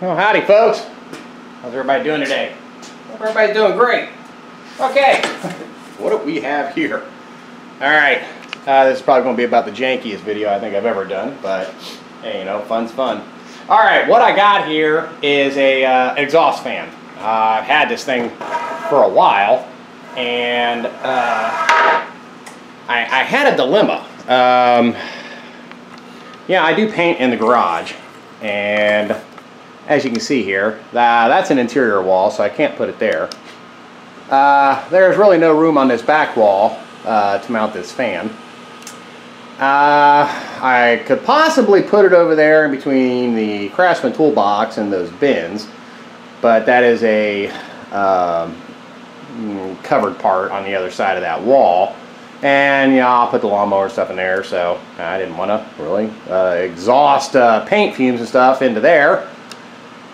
Oh, howdy folks. How's everybody doing today? Hope everybody's doing great. Okay, what do we have here? Alright, this is probably going to be about the jankiest video I think I've ever done, but hey, you know, fun's fun. Alright, what I got here is a exhaust fan. I've had this thing for a while, and I had a dilemma. Yeah, I do paint in the garage, and as you can see here, that's an interior wall, so I can't put it there. There's really no room on this back wall to mount this fan. I could possibly put it over there in between the Craftsman toolbox and those bins, but that is a covered part on the other side of that wall. And you know, I'll put the lawnmower stuff in there, so I didn't want to really exhaust paint fumes and stuff into there.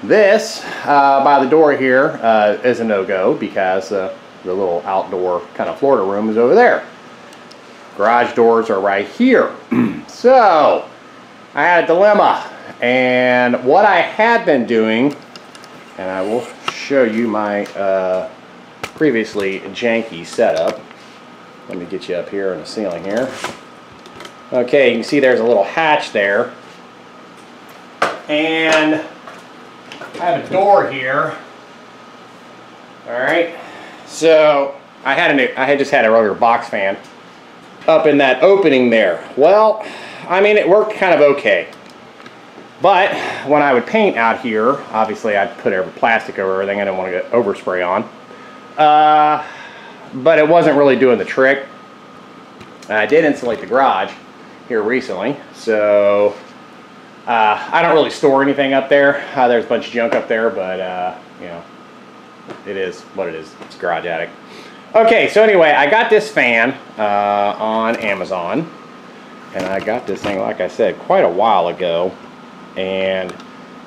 This, by the door here, is a no-go because the little outdoor kind of Florida room is over there. Garage doors are right here. So, I had a dilemma. And what I had been doing, and I will show you my previously janky setup. Let me get you up here in the ceiling here. Okay, you can see there's a little hatch there. And I have a door here. Alright, so I had just had a regular box fan up in that opening there. Well, I mean, it worked kind of okay. But when I would paint out here, obviously I'd put plastic over everything. I didn't want to get overspray on. But it wasn't really doing the trick. I did insulate the garage here recently, so I don't really store anything up there. There's a bunch of junk up there, but you know, it is what it is. It's a garage attic. Okay, so anyway, I got this fan on Amazon, and I got this thing, like I said, quite a while ago. And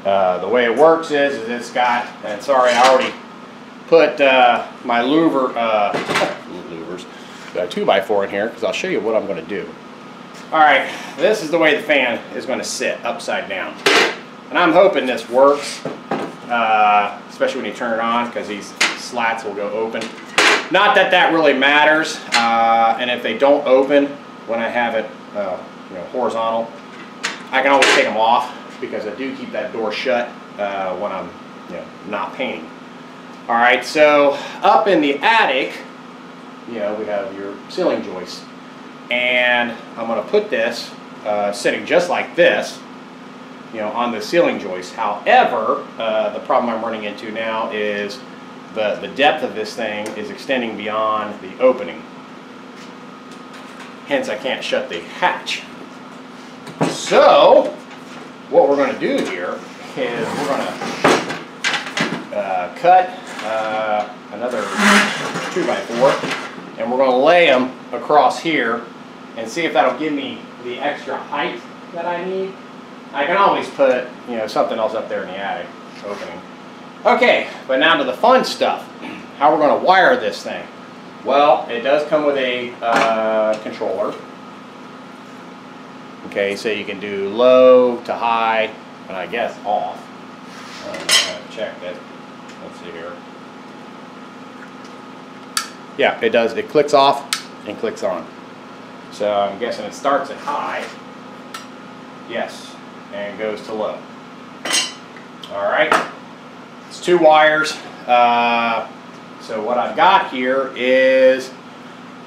the way it works is it's got, and sorry, I already put my louvers, 2x4 in here, because I'll show you what I'm going to do. Alright, this is the way the fan is going to sit, upside down. And I'm hoping this works, especially when you turn it on, because these slats will go open. Not that that really matters, and if they don't open when I have it you know, horizontal, I can always take them off, because I do keep that door shut when I'm not painting. Alright, so up in the attic, you know, we have your ceiling joist. And I'm going to put this sitting just like this, you know, on the ceiling joist. However, the problem I'm running into now is the depth of this thing is extending beyond the opening. Hence, I can't shut the hatch. So, what we're going to do here is we're going to cut another 2x4, and we're going to lay them across here and see if that'll give me the extra height that I need. I can always put, you know, something else up there in the attic opening. Okay, but now to the fun stuff. How we're going to wire this thing. Well, it does come with a controller. Okay, so you can do low to high, and I guess off. I'm going to check that. Let's see here. Yeah, it does. It clicks off and clicks on. So I'm guessing it starts at high. Yes, and goes to low. Alright, it's 2 wires. So what I've got here is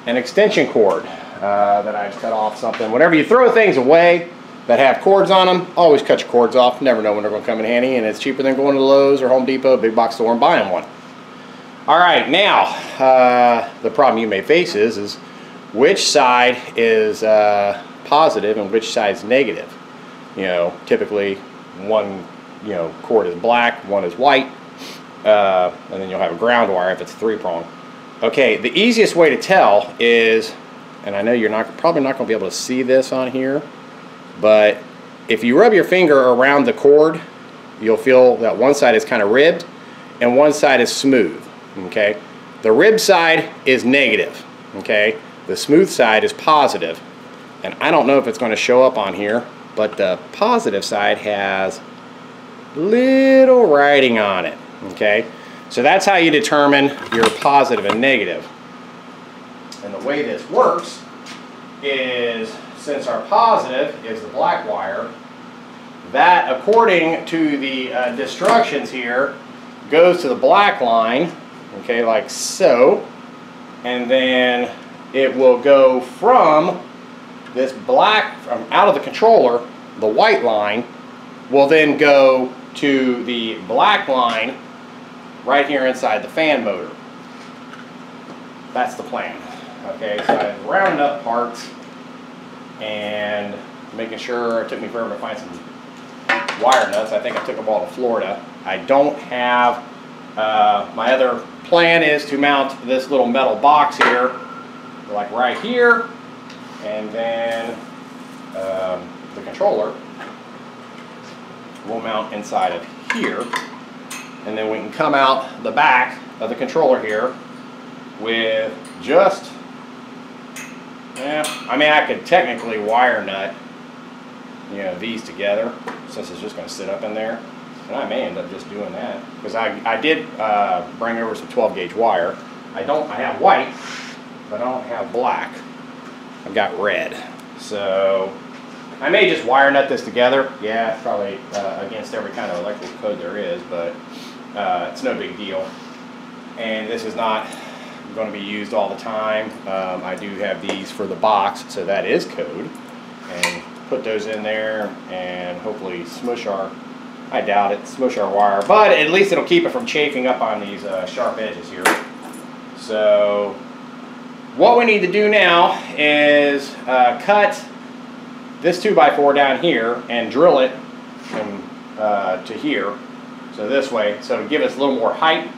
an extension cord that I've cut off something. Whenever you throw things away that have cords on them, always cut your cords off. Never know when they're going to come in handy, and it's cheaper than going to Lowe's or Home Depot, big box store, and buying one. Alright, now the problem you may face is which side is positive and which side is negative. You know, typically one cord is black, one is white, and then you'll have a ground wire if it's 3-prong. Okay, the easiest way to tell is, and I know you're probably not going to be able to see this on here, but if you rub your finger around the cord, you'll feel that one side is kind of ribbed and one side is smooth. Okay, the rib side is negative. Okay, the smooth side is positive, and I don't know if it's going to show up on here, but the positive side has little writing on it, okay? So that's how you determine your positive and negative. And the way this works is, since our positive is the black wire, that, according to the instructions here, goes to the black line, okay, like so, and then it will go from this black, from out of the controller, the white line will then go to the black line right here inside the fan motor. That's the plan. Okay, so I've rounded up parts and making sure, it took me forever to find some wire nuts. I think I took them all to Florida. I don't have, my other plan is to mount this little metal box here, like right here, and then the controller will mount inside of here, and then we can come out the back of the controller here with just, I mean, I could technically wire nut, you know, these together, since it's just going to sit up in there, and I may end up just doing that, because I did bring over some 12 gauge wire. I have white, but I don't have black. I've got red, so I may just wire nut this together. Yeah, it's probably against every kind of electrical code there is, but it's no big deal. And this is not going to be used all the time. I do have these for the box, so that is code. And put those in there and hopefully smush our, I doubt it, smush our wire. But at least it'll keep it from chafing up on these sharp edges here. So what we need to do now is cut this 2x4 down here and drill it from, to here. So this way, so to give us a little more height.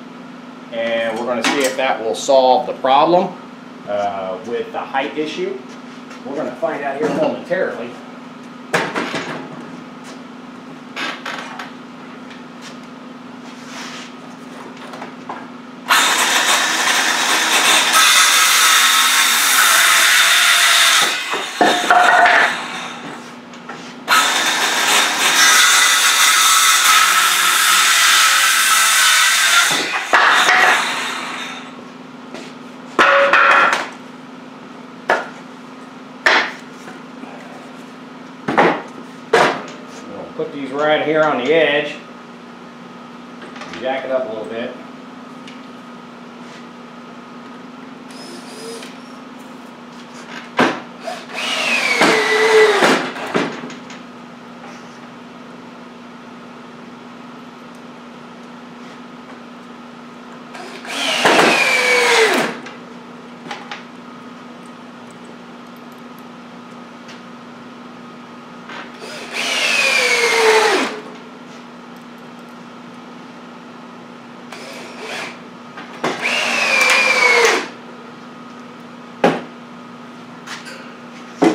And we're going to see if that will solve the problem with the height issue. We're going to find out here momentarily. Put these right here on the edge, jack it up a little bit.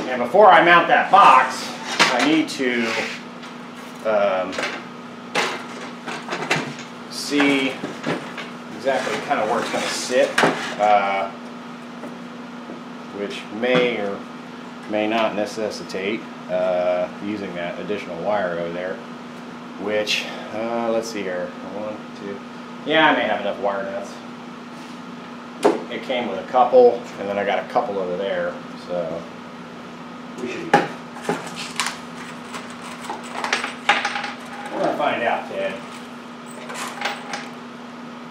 And before I mount that box, I need to see exactly kind of where it's going to sit, which may or may not necessitate using that additional wire over there, which, let's see here, 1, 2, yeah, I may have enough wire nuts. It came with a couple, and then I got a couple over there, so we should be good. We're going to find out, Ted.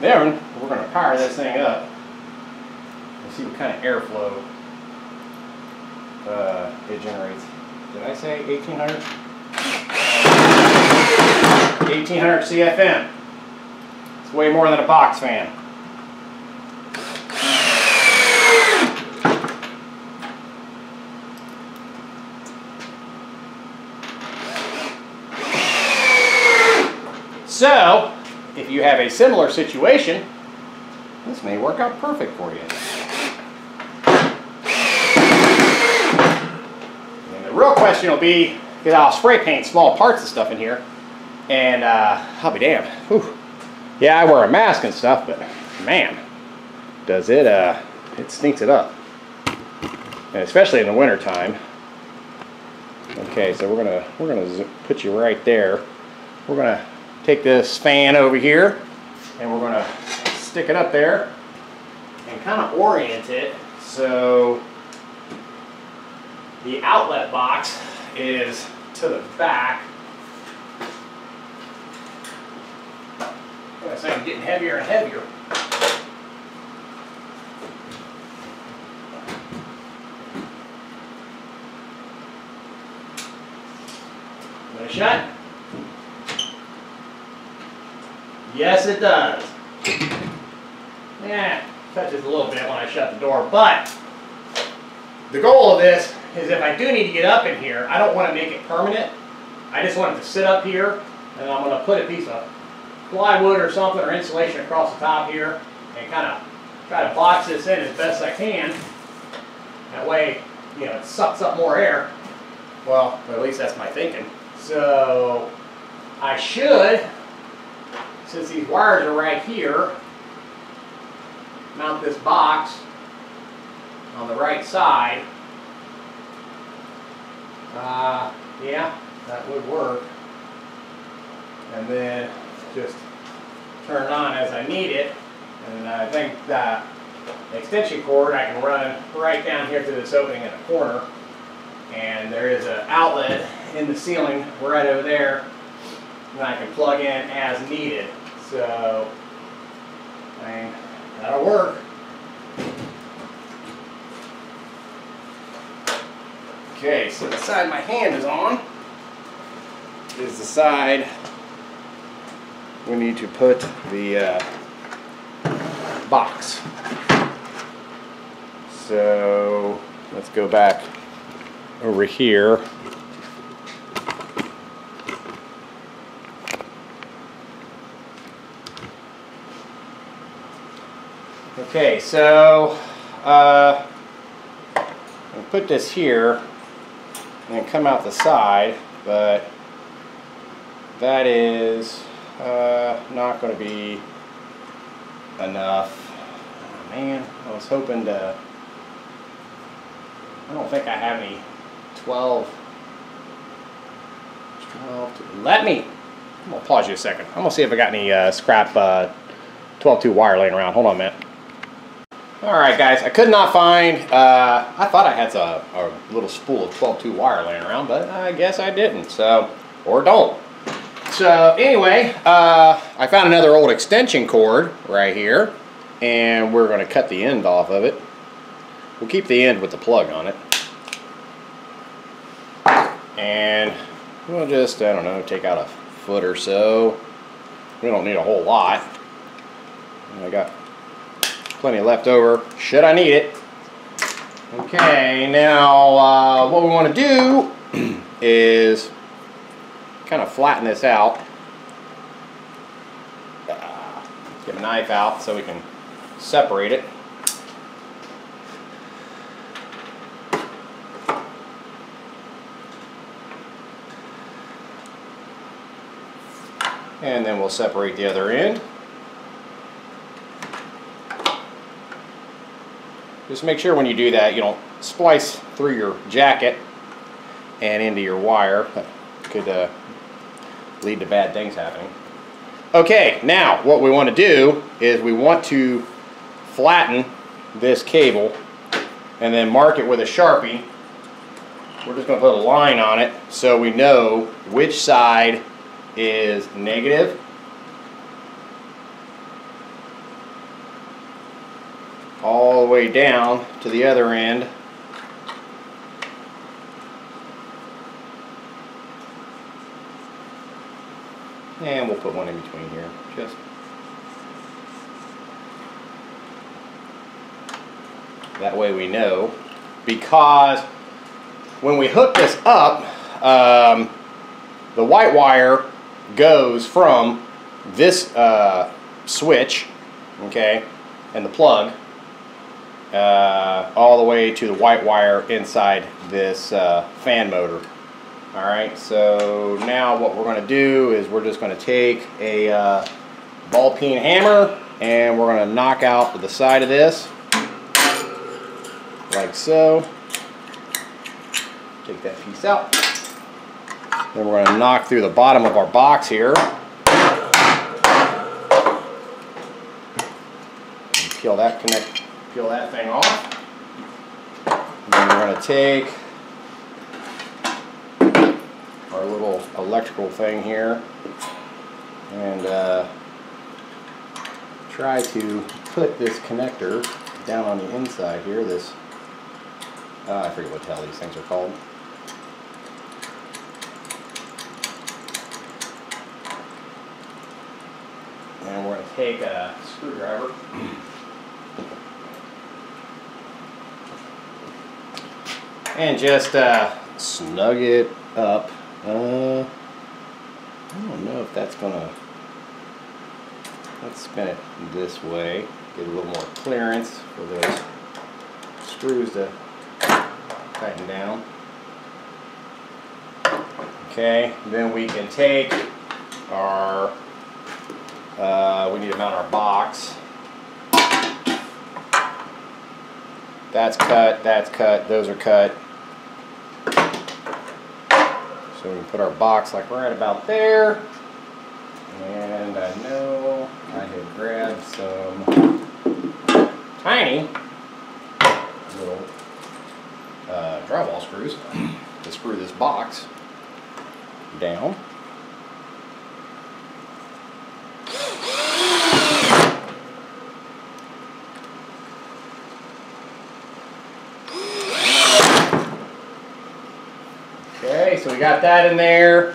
Then we're going to power this thing up and see what kind of airflow it generates. Did I say 1800? 1800 CFM. It's way more than a box fan. So, if you have a similar situation, this may work out perfect for you. And the real question will be, because I'll spray paint small parts of stuff in here, and I'll be damned. Whew. Yeah, I wear a mask and stuff, but man, does it, it stinks it up. And especially in the winter time. Okay, so we're gonna put you right there. We're gonna take this fan over here and we're going to stick it up there and kind of orient it so the outlet box is to the back. As I'm getting heavier and heavier. Let it shut. Yes, it does. Yeah, touches a little bit when I shut the door, but the goal of this is if I do need to get up in here, I don't want to make it permanent. I just want it to sit up here, and I'm going to put a piece of plywood or something or insulation across the top here and kind of try to box this in as best I can. That way, you know, it sucks up more air. Well, at least that's my thinking. So I should, since these wires are right here, mount this box on the right side. Yeah, that would work. And then just turn it on as I need it. And I think the extension cord I can run right down here through this opening in the corner. And there is an outlet in the ceiling right over there that I can plug in as needed. So, I mean, that'll work. Okay, so the side my hand is on is the side we need to put the box. So let's go back over here. Okay, so I'll put this here and come out the side, but that is not going to be enough. Oh, man, I was hoping to. I don't think I have any 12 let me. I'm gonna pause you a second. I'm gonna see if I got any scrap 12-2 wire laying around. Hold on a minute. Alright guys, I could not find, I thought I had a little spool of 12-2 wire laying around, but I guess I didn't, so, or don't. So anyway, I found another old extension cord right here, and we're going to cut the end off of it. We'll keep the end with the plug on it. And we'll just, I don't know, take out a foot or so. We don't need a whole lot. I got plenty left over should I need it. Okay, now what we want to do is kind of flatten this out. Get a knife out so we can separate it. And then we'll separate the other end. Just make sure when you do that you don't splice through your jacket and into your wire. That could lead to bad things happening. Okay, now what we want to do is we want to flatten this cable and then mark it with a Sharpie. We're just going to put a line on it so we know which side is negative all the way down to the other end. And we'll put one in between here, just that way we know, because when we hook this up, the white wire goes from this switch, okay, and the plug all the way to the white wire inside this fan motor. Alright, so now what we're going to do is we're just going to take a ball peen hammer and we're going to knock out the side of this like so. Take that piece out. Then we're going to knock through the bottom of our box here. peel that thing off. Then we're going to take our little electrical thing here and try to put this connector down on the inside here. This, I forget what the hell these things are called. And we're going to take a screwdriver and just snug it up. I don't know if that's going to, let's spin it this way, get a little more clearance for those screws to tighten down. Okay, then we can take our, we need to mount our box. That's cut, those are cut. So we can put our box like right about there. And I know I had grabbed some tiny little drywall screws to screw this box down. Okay, so we got that in there.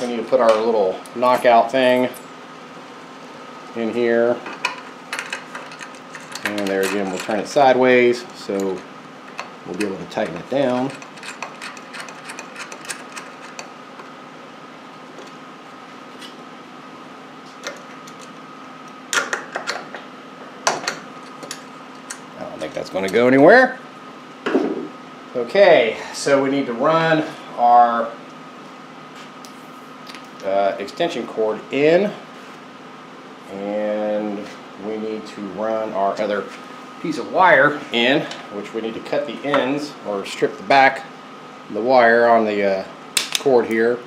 We need to put our little knockout thing in here. And there again, we'll turn it sideways so we'll be able to tighten it down. I don't think that's going to go anywhere. Okay, so we need to run our extension cord in, and we need to run our other piece of wire in, which we need to cut the ends or strip the back of the wire on the cord here.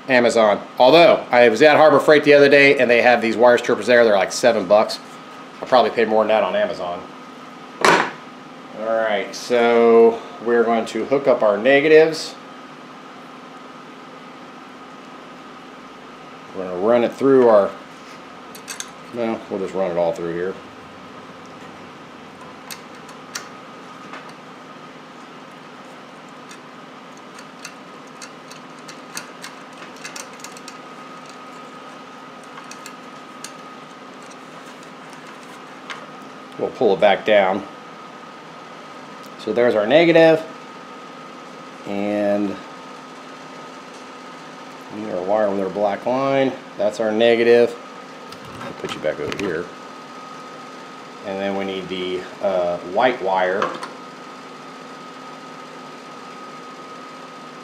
Amazon. Although I was at Harbor Freight the other day and they have these wire strippers there. They're like $7. I probably paid more than that on Amazon. Alright, so we're going to hook up our negatives. We're going to run it through our, well, we'll just run it all through here. We'll pull it back down. So there's our negative, and we need our wire with our black line. That's our negative. I'll put you back over here. And then we need the white wire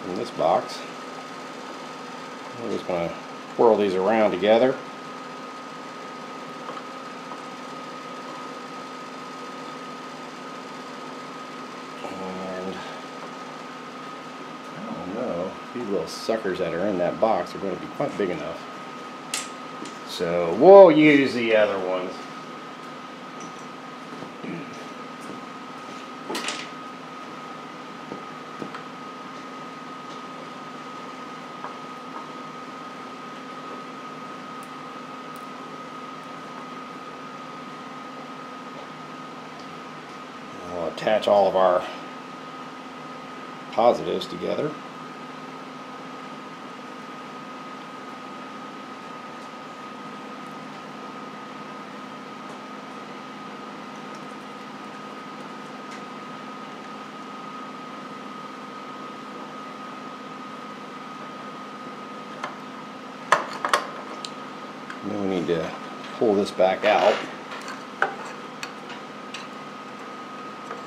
in this box. We're just going to whirl these around together. These little suckers that are in that box are going to be quite big enough. So we'll use the other ones. We'll attach all of our positives together. And then we need to pull this back out.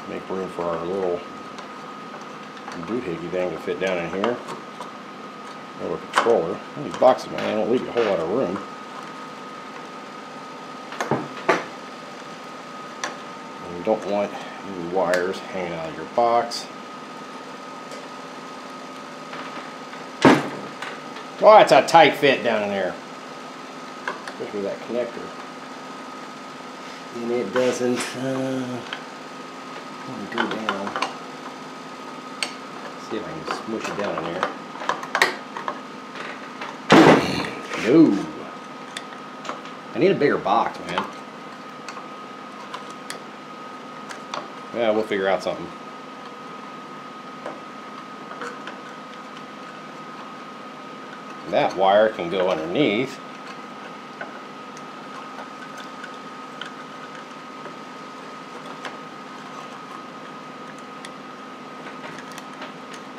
Make room for our little doohickey thing to fit down in here. Or a controller. These boxes, man, they don't leave you a whole lot of room. And you don't want any wires hanging out of your box. Oh, it's a tight fit down in there. Especially that connector. And it doesn't go down. See if I can smush it down in there. No. I need a bigger box, man. Yeah, we'll figure out something. That wire can go underneath.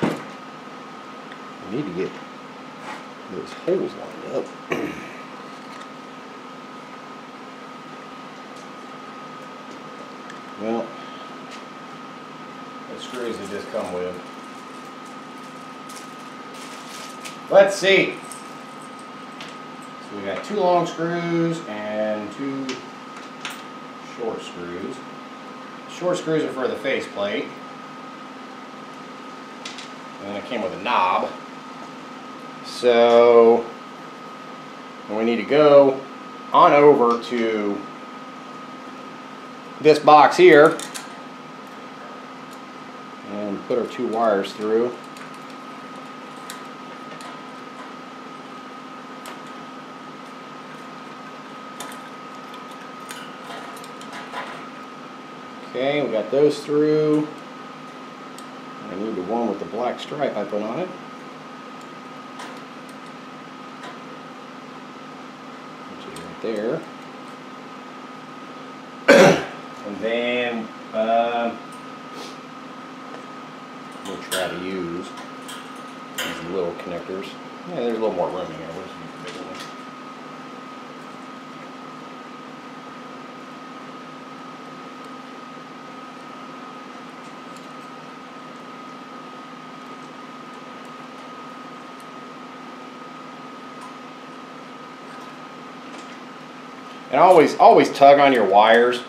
I need to get those holes lined up. Well, the screws that just come with. Let's see. So we got 2 long screws and 2 short screws. Short screws are for the faceplate. And then it came with a knob. So we need to go on over to this box here and put our 2 wires through. Okay, we got those through. I need the one with the black stripe I put on it. Which is right there. And then we'll try to use these little connectors. Yeah, there's a little more room in here. We'll just use the bigger one. And always tug on your wires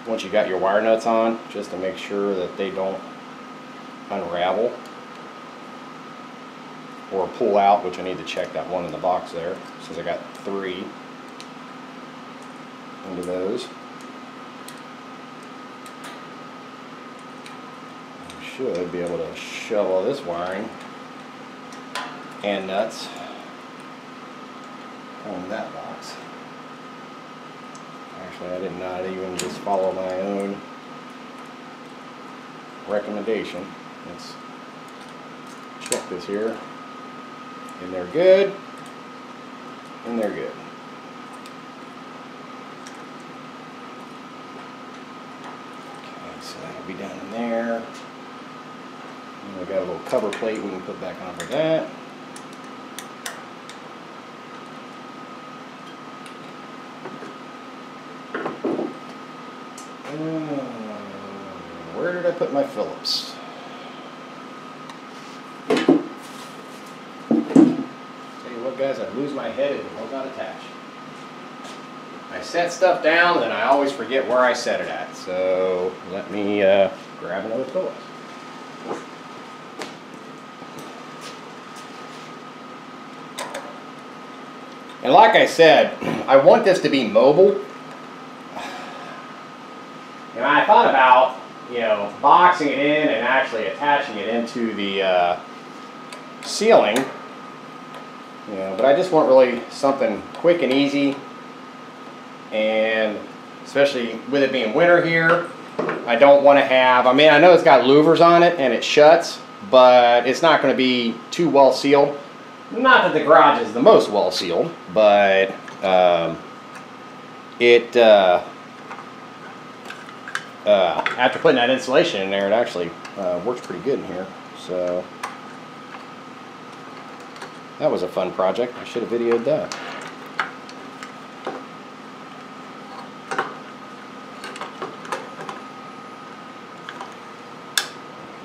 once you got your wire nuts on, just to make sure that they don't unravel or pull out, which I need to check that one in the box there, since I got 3 into those. I should be able to shove all this wiring and nuts on that box. Actually, I did not even just follow my own recommendation. Let's check this here. And they're good. And they're good. Okay, so that'll be down in there. And we got a little cover plate we can put back on for that. Where did I put my Phillips? Tell you what, guys, I lose my head if it will not attach. I set stuff down and I always forget where I set it at. So let me grab another Phillips. And like I said, I want this to be mobile. And I thought about, you know, boxing it in and actually attaching it into the ceiling. You know, but I just want really something quick and easy. And especially with it being winter here, I don't want to have, I mean, I know it's got louvers on it and it shuts, but it's not going to be too well sealed. Not that the garage is the most well sealed, but after putting that insulation in there, it actually works pretty good in here. So that was a fun project. I should have videoed that.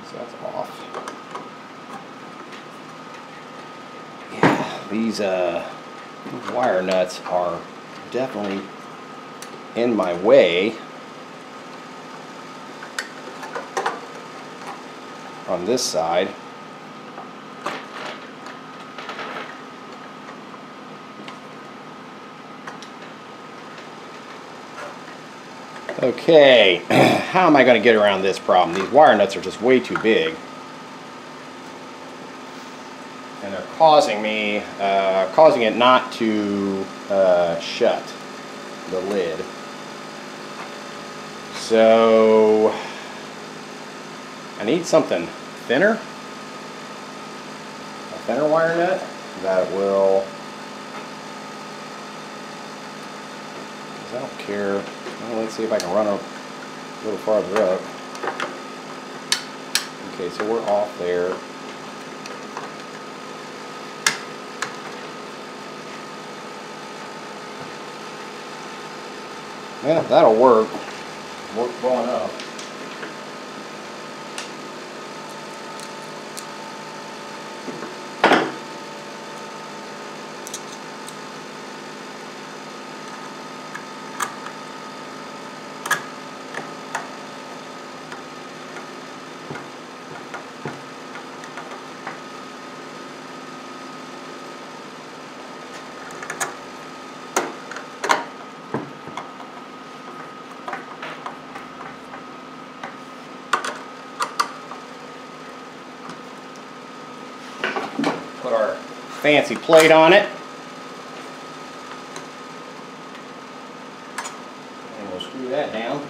So that's off. Yeah, these wire nuts are definitely in my way on this side. Okay, how am I going to get around this problem? These wire nuts are just way too big. And they're causing me, causing it not to shut the lid. So I need something thinner, a thinner wire nut that will, I don't care. Well, let's see if I can run a little farther up. Okay, so we're off there. Yeah, that'll work. Work well enough. Put our fancy plate on it. And we'll screw that down.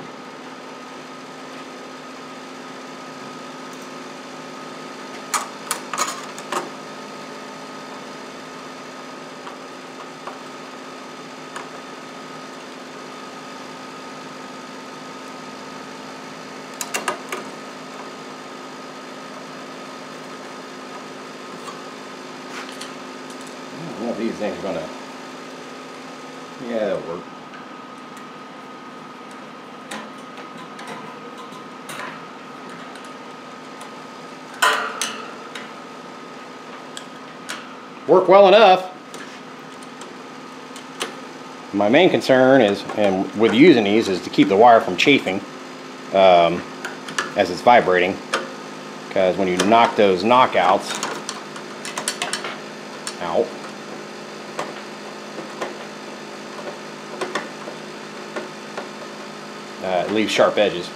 One of these things are gonna, yeah, that'll work. Work well enough. My main concern is, and with using these, is to keep the wire from chafing as it's vibrating, because when you knock those knockouts out, it leaves sharp edges.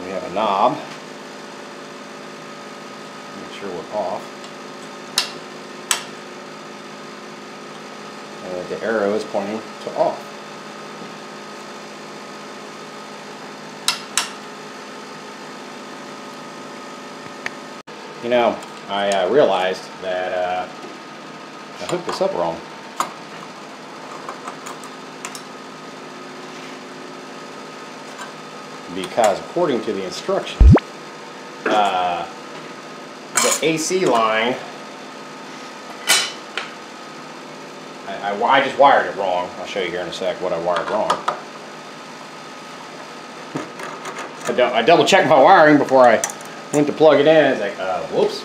We have a knob. Make sure we're off. And the arrow is pointing to off. You know, I realized that I hooked this up wrong. Because according to the instructions, the AC line, I just wired it wrong. I'll show you here in a sec what I wired wrong. I double checked my wiring before I went to plug it in. It's like, whoops.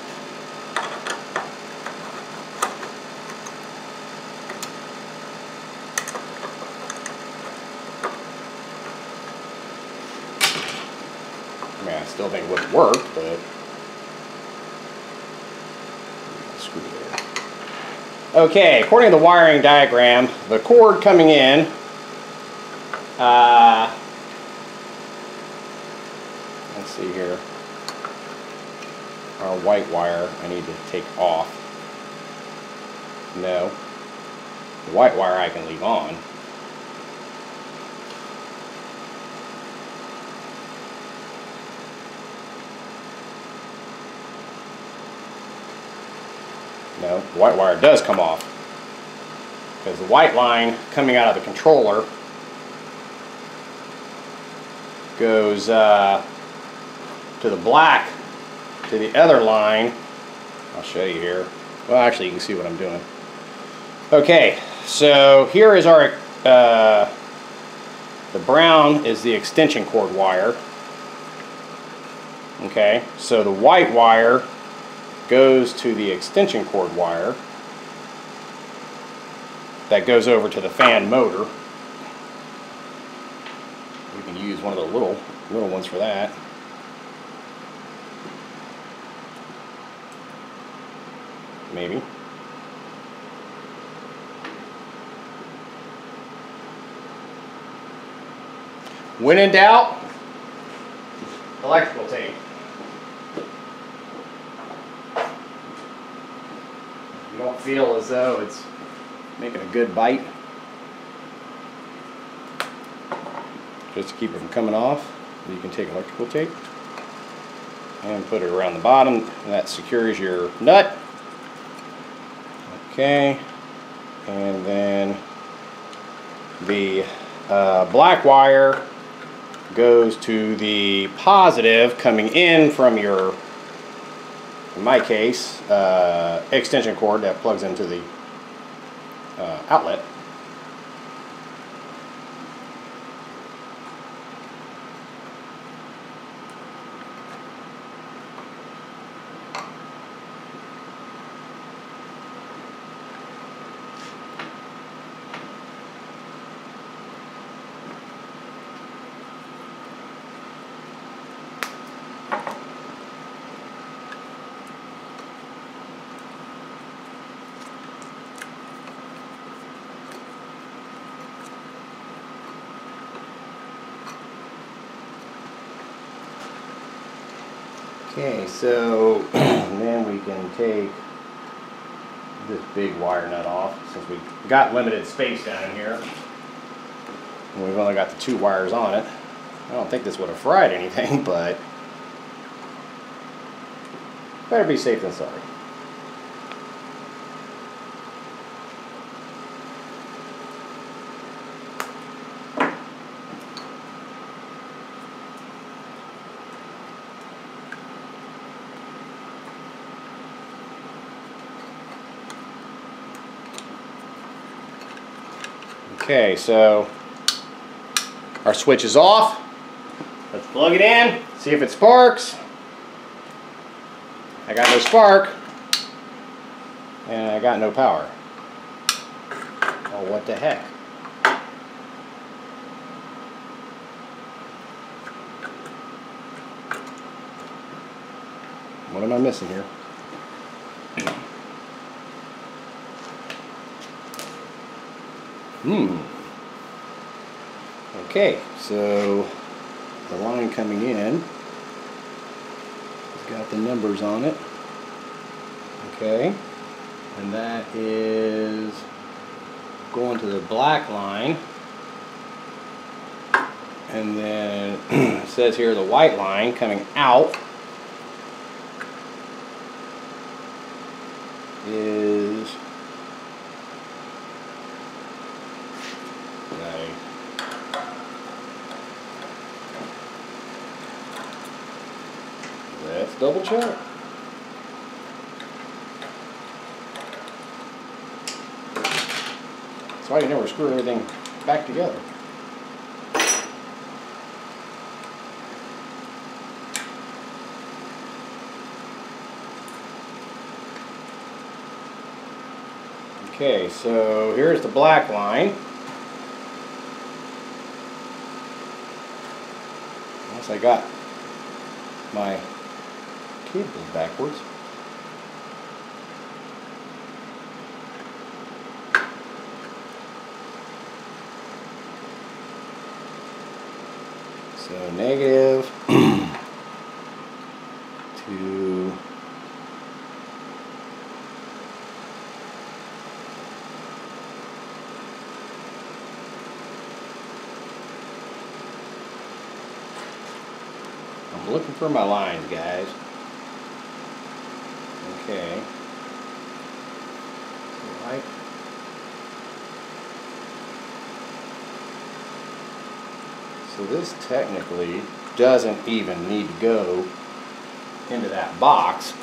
I mean, I still think it would have worked, but screw there. Okay, according to the wiring diagram, the cord coming in, let's see here, our white wire I need to take off. No, the white wire I can leave on. No, the white wire does come off, because the white line coming out of the controller goes to the black, to the other line. I'll show you here. Well, actually, you can see what I'm doing. Okay, so here is our, the brown is the extension cord wire. Okay, so the white wire goes to the extension cord wire that goes over to the fan motor. We can use one of the little ones for that. maybe. When in doubt, electrical tape. You don't feel as though it's making a good bite, just to keep it from coming off, you can take electrical tape and put it around the bottom, and that secures your nut. Okay, and then the black wire goes to the positive coming in from your, in my case, extension cord that plugs into the outlet. Okay, so then we can take this big wire nut off, since we've got limited space down here. And we've only got the 2 wires on it. I don't think this would have fried anything, but better be safe than sorry. Okay, so our switch is off. Let's plug it in, see if it sparks. I got no spark, and I got no power. Oh, what the heck? What am I missing here? Okay, so the line coming in has got the numbers on it. Okay, and that is going to the black line, and then it says here the white line coming out is let's double check. That's why you never screw everything back together. Okay, so here's the black line. Unless I got my cables backwards. So negative to I'm looking for my lines, guys. Okay. Right. So this technically doesn't even need to go into that box.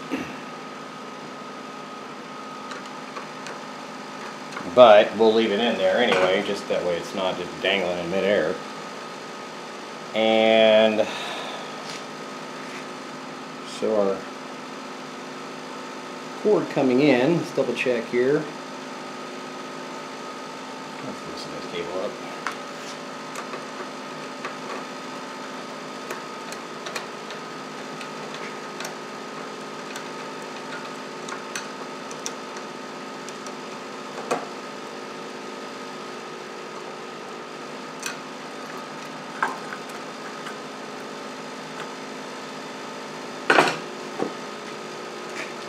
But we'll leave it in there anyway, just that way it's not just dangling in midair. And so our cord coming in, let's double check here. Let's loosen this cable up.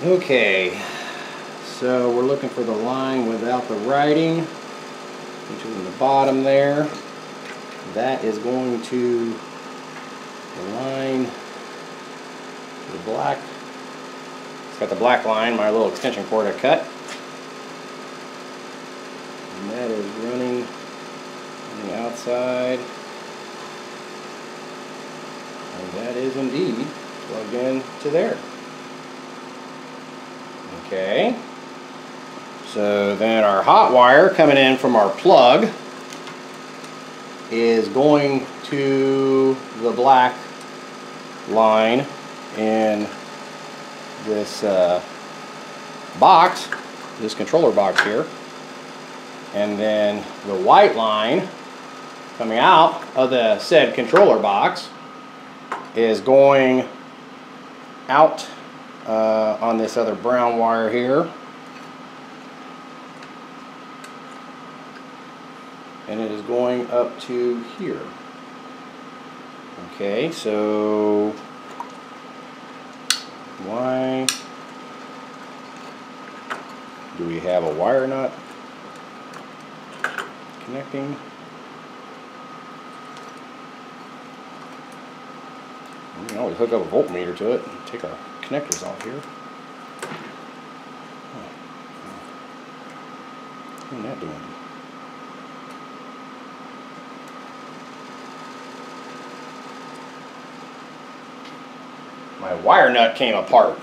Okay, so we're looking for the line without the writing, which is in the bottom there. That is going to align to the black. It's got the black line, my little extension cord I cut. And that is running on the outside. And that is indeed plugged in to there. Okay. So then our hot wire coming in from our plug is going to the black line in this box, this controller box here. And then the white line coming out of the said controller box is going out on this other brown wire here. And it is going up to here. Okay, so why do we have a wire nut connecting? We can always hook up a voltmeter to it and take our connectors off here. What's that doing? My wire nut came apart.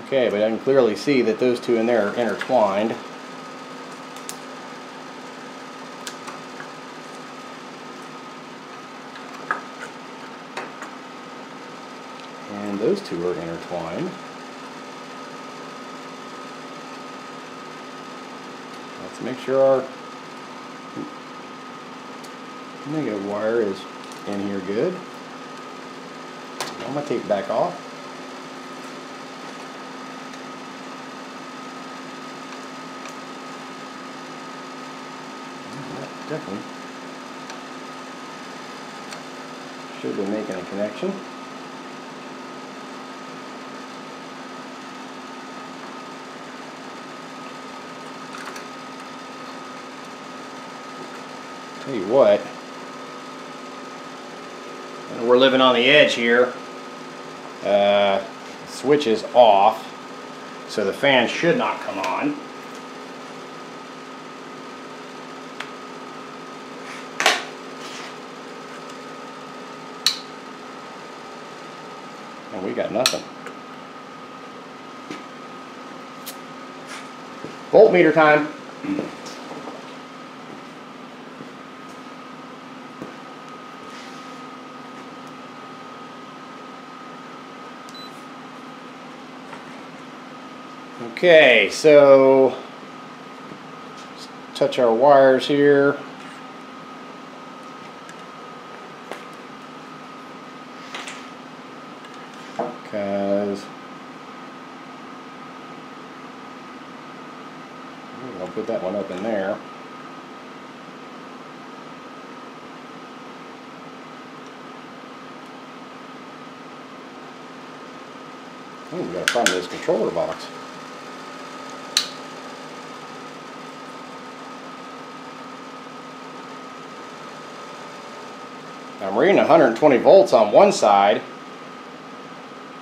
Okay, but I can clearly see that those two in there are intertwined. And those two are intertwined. Let's make sure our negative wire is in here good. I'm going to take it back off. Definitely should be making a connection. Tell you what, we're living on the edge here. Switch is off, so the fan should not come on. And we got nothing. Voltmeter time. Okay, so let's touch our wires here. Because I'll put that one up in there. Oh, we got to find this controller box. I'm reading 120 volts on one side,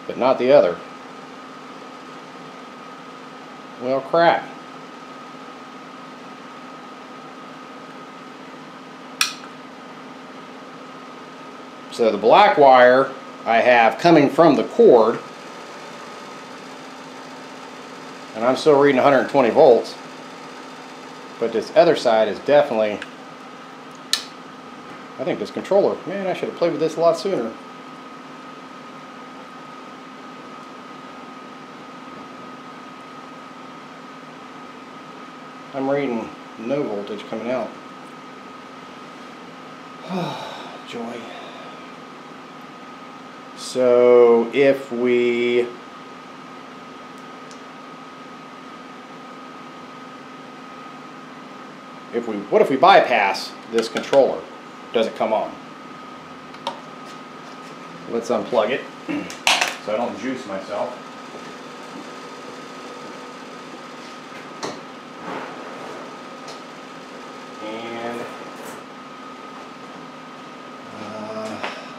but not the other. Well, crap. So the black wire I have coming from the cord, and I'm still reading 120 volts, but this other side is definitely, I think this controller, man, I should have played with this a lot sooner. I'm reading no voltage coming out. Joy. So if we what if we bypass this controller? Does it come on? Let's unplug it so I don't juice myself. And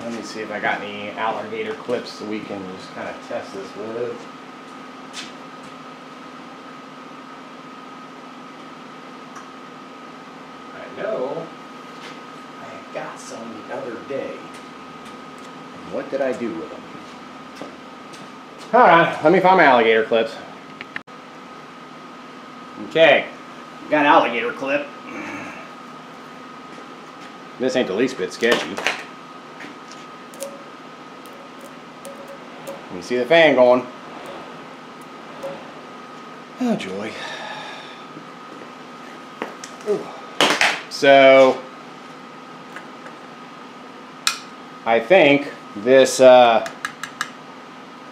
let me see if I got any alligator clips so we can just kind of test this with. I know I got some the other day. What did I do with them? Hold on, let me find my alligator clips. Okay, got an alligator clip. This ain't the least bit sketchy. You see the fan going. Oh joy. Ooh. So I think this there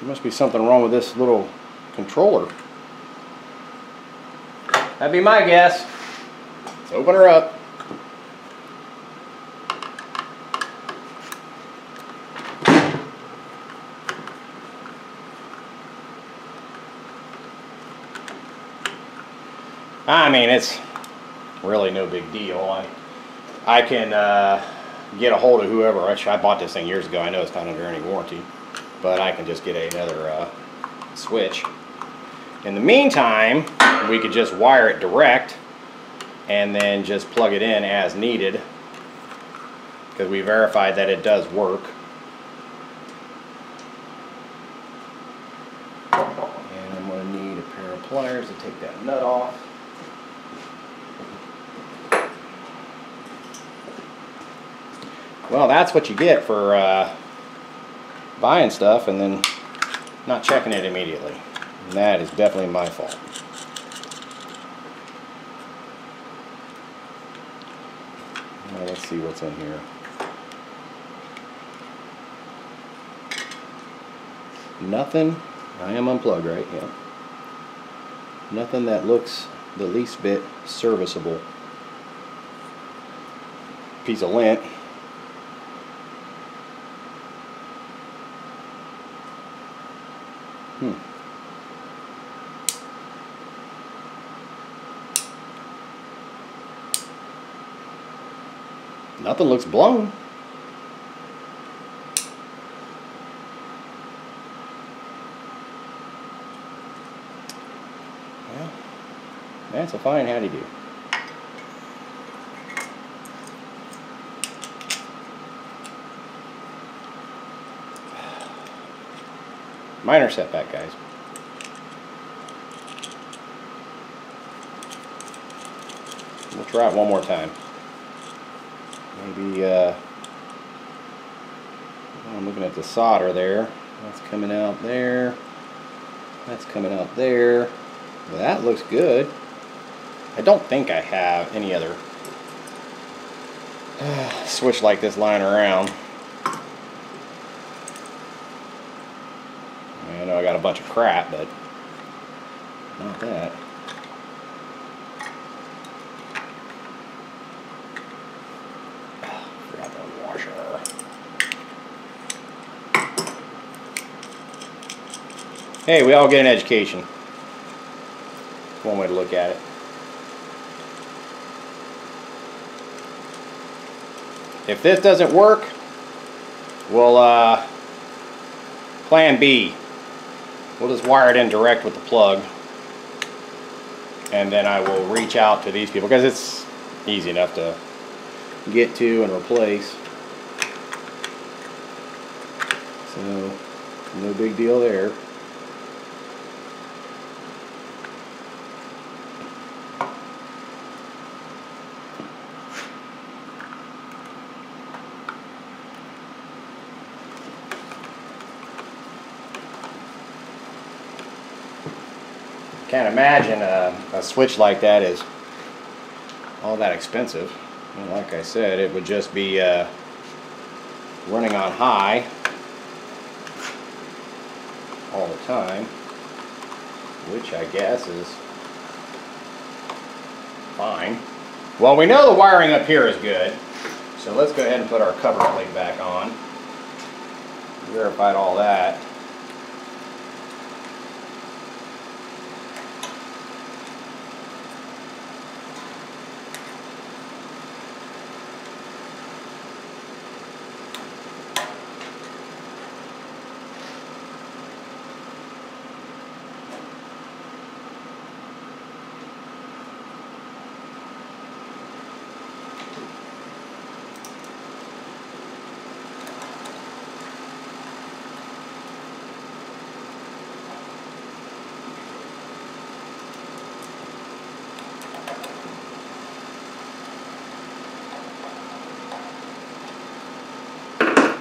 must be something wrong with this little controller. That'd be my guess. Let's open her up. I mean, it's really no big deal. I can get a hold of whoever. I bought this thing years ago. I know it's not under any warranty, but I can just get another switch. In the meantime, we could just wire it direct and then just plug it in as needed, because we verified that it does work. And I'm going to need a pair of pliers to take that nut off. Well, that's what you get for buying stuff and then not checking it immediately. And that is definitely my fault. Now let's see what's in here. Nothing. I am unplugged, right? Yeah. Nothing that looks the least bit serviceable. Piece of lint. Nothing looks blown. Well, that's a fine howdy do. Minor setback, guys. We'll try it one more time. Maybe, I'm looking at the solder there. That's coming out there. That's coming out there. Well, that looks good. I don't think I have any other switch like this lying around. I know I got a bunch of crap, but not that. Forgot the washer. Hey, we all get an education. That's one way to look at it. If this doesn't work, we'll plan B. We'll just wire it in direct with the plug, and then I will reach out to these people because it's easy enough to get to and replace. So no big deal there. Can't imagine a switch like that is all that expensive. And like I said, it would just be running on high all the time, which I guess is fine. Well, we know the wiring up here is good, so let's go ahead and put our cover plate back on. Verified all that.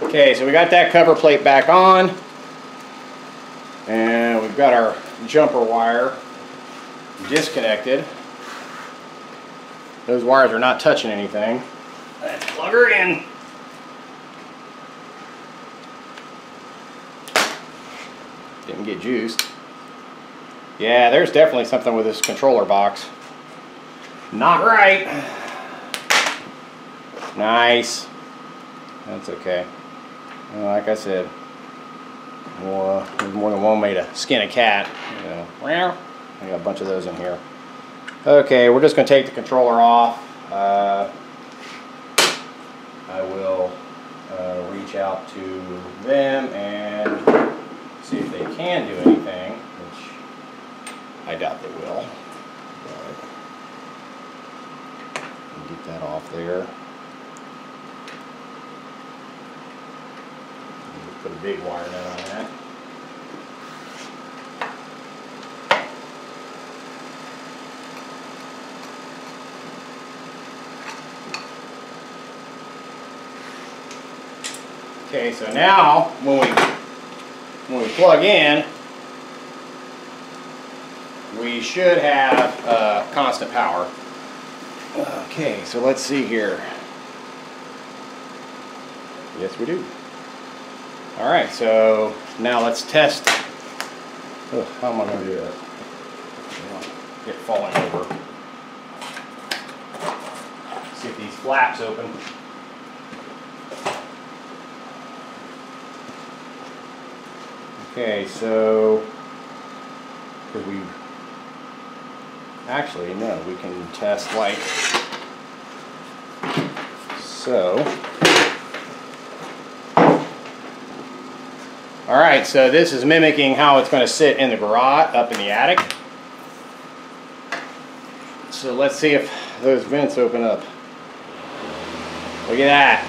Okay, so we got that cover plate back on, and we've got our jumper wire disconnected. Those wires are not touching anything. Let's plug her in. Didn't get juiced. Yeah, there's definitely something with this controller box. Not right. Nice. That's okay. Like I said, there's more than one way to skin a cat. You know. I got a bunch of those in here. Okay, we're just going to take the controller off. I will reach out to them and see if they can do anything, which I doubt they will. But get that off there. Put a big wire nut on that. Okay, so now when we plug in, we should have constant power. Okay, so let's see here. Yes, we do. All right, so now let's test. Oh, how am I going to do that? Get falling over. See if these flaps open. Okay, so because we actually no, we can test like so. All right, so this is mimicking how it's going to sit in the garage up in the attic. So let's see if those vents open up. Look at that.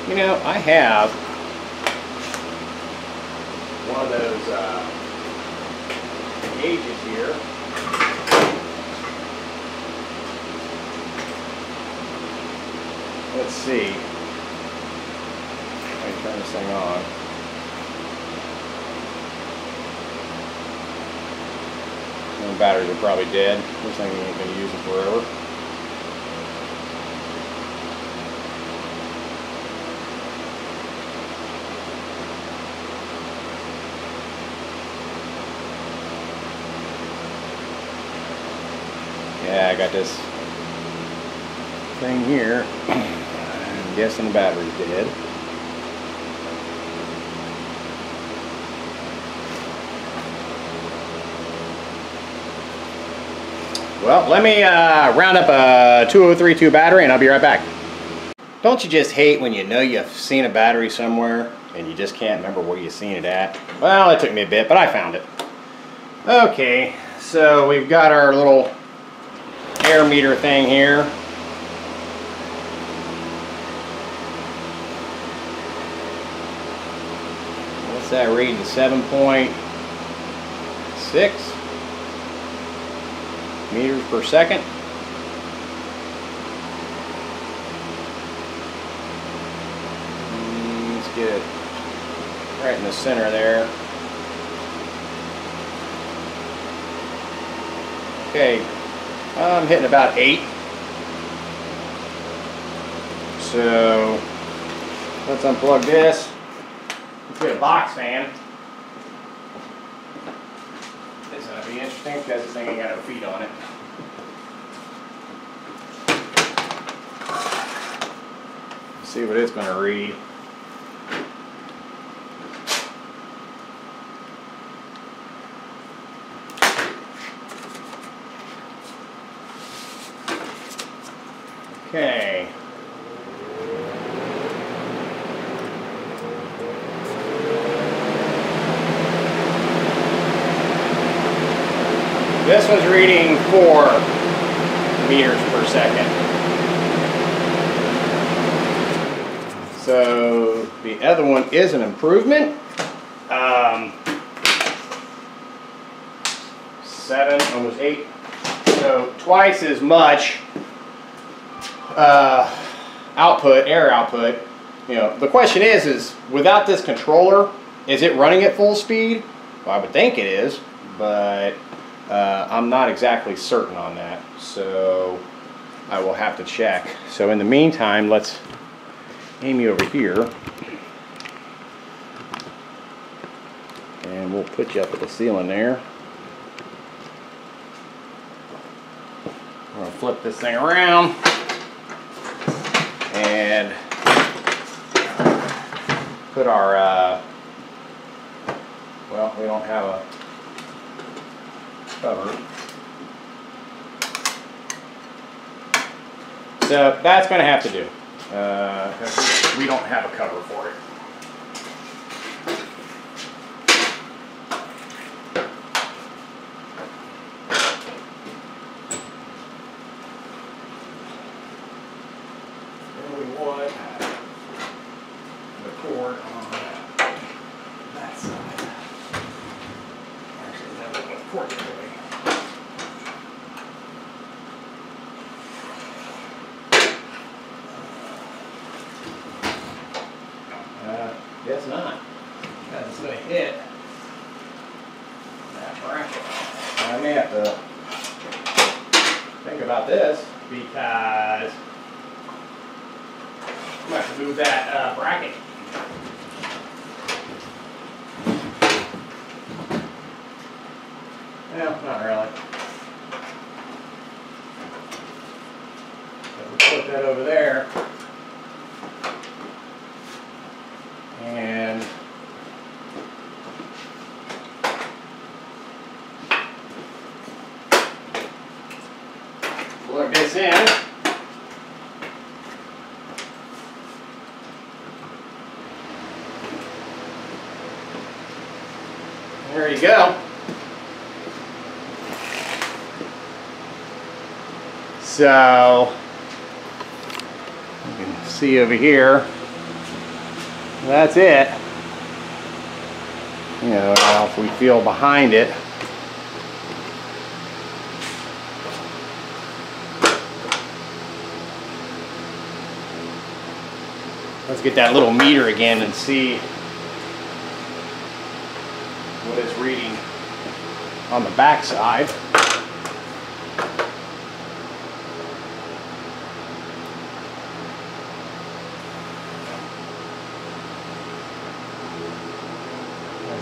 You know, I have one of those gauges here. Let's see. Let me turn this thing on. The batteries are probably dead. This thing ain't going to use it forever. Yeah, I got this thing here. I'm guessing the battery's dead. Well, let me round up a 2032 battery and I'll be right back. Don't you just hate when you know you've seen a battery somewhere and you just can't remember where you've seen it at? Well, it took me a bit, but I found it. Okay, so we've got our little air meter thing here. What's that reading? 7.6 meters per second. Let's get it right in the center there. Okay. I'm hitting about 8. So let's unplug this. Let's get a box fan. This is going to be interesting because this thing ain't got no feet on it. Let's see what it's going to read. Okay. This one's reading 4 meters per second. So the other one is an improvement. 7, almost 8. So twice as much output, air output. You know, the question is without this controller, is it running at full speed? Well, I would think it is, but I'm not exactly certain on that. So I will have to check. So in the meantime, let's aim you over here. And we'll put you up at the ceiling there. We're going to flip this thing around and put our, well, we don't have a cover. So that's going to have to do. We don't have a cover for it. Guess not, because it's going to hit that bracket. I may have to think about this because I'm going to have to move that bracket. No, not really. So we put that over there. And plug this in. There you go. So you can see over here. That's it. You know, now if we feel behind it, let's get that little meter again and see what it's reading on the back side.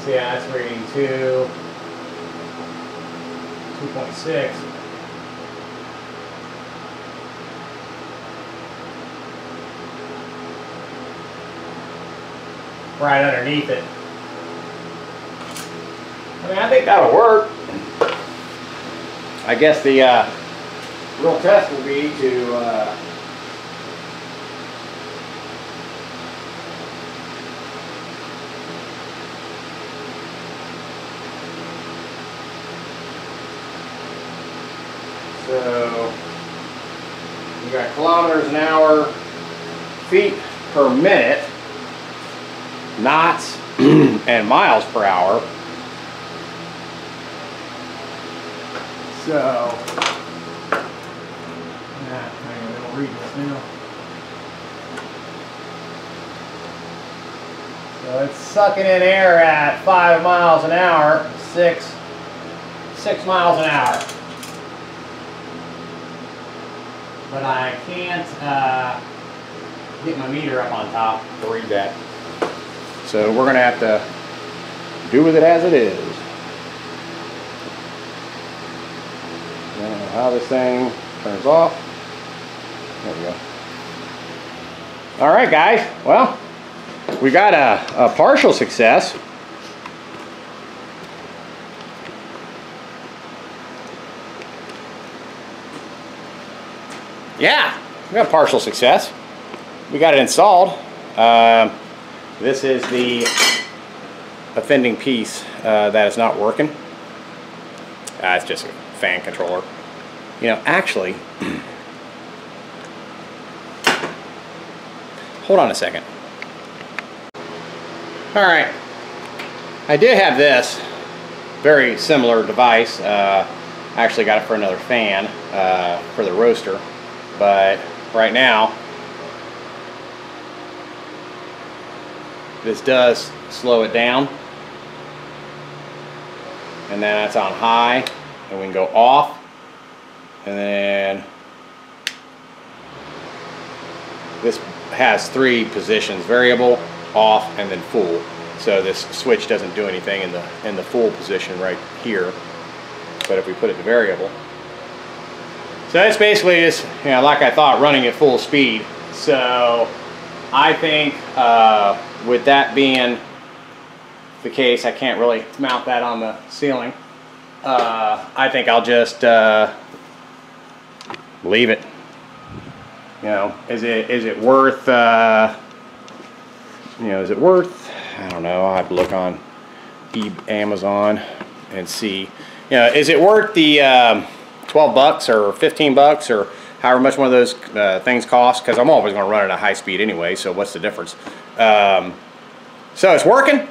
Yeah, it's reading 2.6. Right underneath it. I mean, I think that'll work. I guess the real test will be to so you got kilometers an hour, feet per minute, knots, and miles per hour. So, hang on, it'll read this now. So it's sucking in air at 5 miles an hour, 6 miles an hour. But I can't get my meter up on top to read that. So we're going to have to do with it as it is. I don't know how this thing turns off. There we go. All right, guys. Well, we got a partial success. Yeah, we got partial success. We got it installed. This is the offending piece that is not working. It's just a fan controller. You know, actually, hold on a second. All right, I did have this very similar device. I actually got it for another fan for the roaster, but right now this does slow it down, and then that's on high, and we can go off, and then this has 3 positions: variable, off, and then full. So this switch doesn't do anything in the full position right here. But if we put it to variable, so it's basically just, you know, like I thought, running at full speed. So I think with that being the case, I can't really mount that on the ceiling. I think I'll just leave it. You know, is it worth? You know, is it worth? I don't know. I'll have to look on Amazon and see. You know, is it worth the 12 bucks or 15 bucks or however much one of those things costs? Because I'm always going to run it at high speed anyway, so what's the difference? So it's working.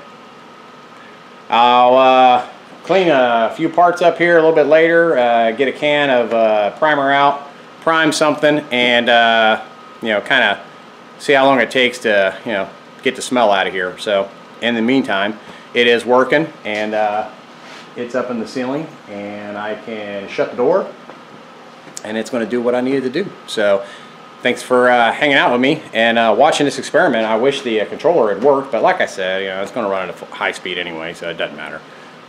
I'll clean a few parts up here a little bit later, get a can of primer out, prime something, and you know, kind of see how long it takes to, you know, get the smell out of here. So in the meantime, it is working, and it's up in the ceiling, and I can shut the door, and it's going to do what I needed to do. So thanks for hanging out with me and watching this experiment. I wish the controller had worked, but like I said, you know, it's going to run at high speed anyway, so it doesn't matter.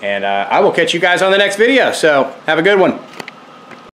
And I will catch you guys on the next video. So have a good one.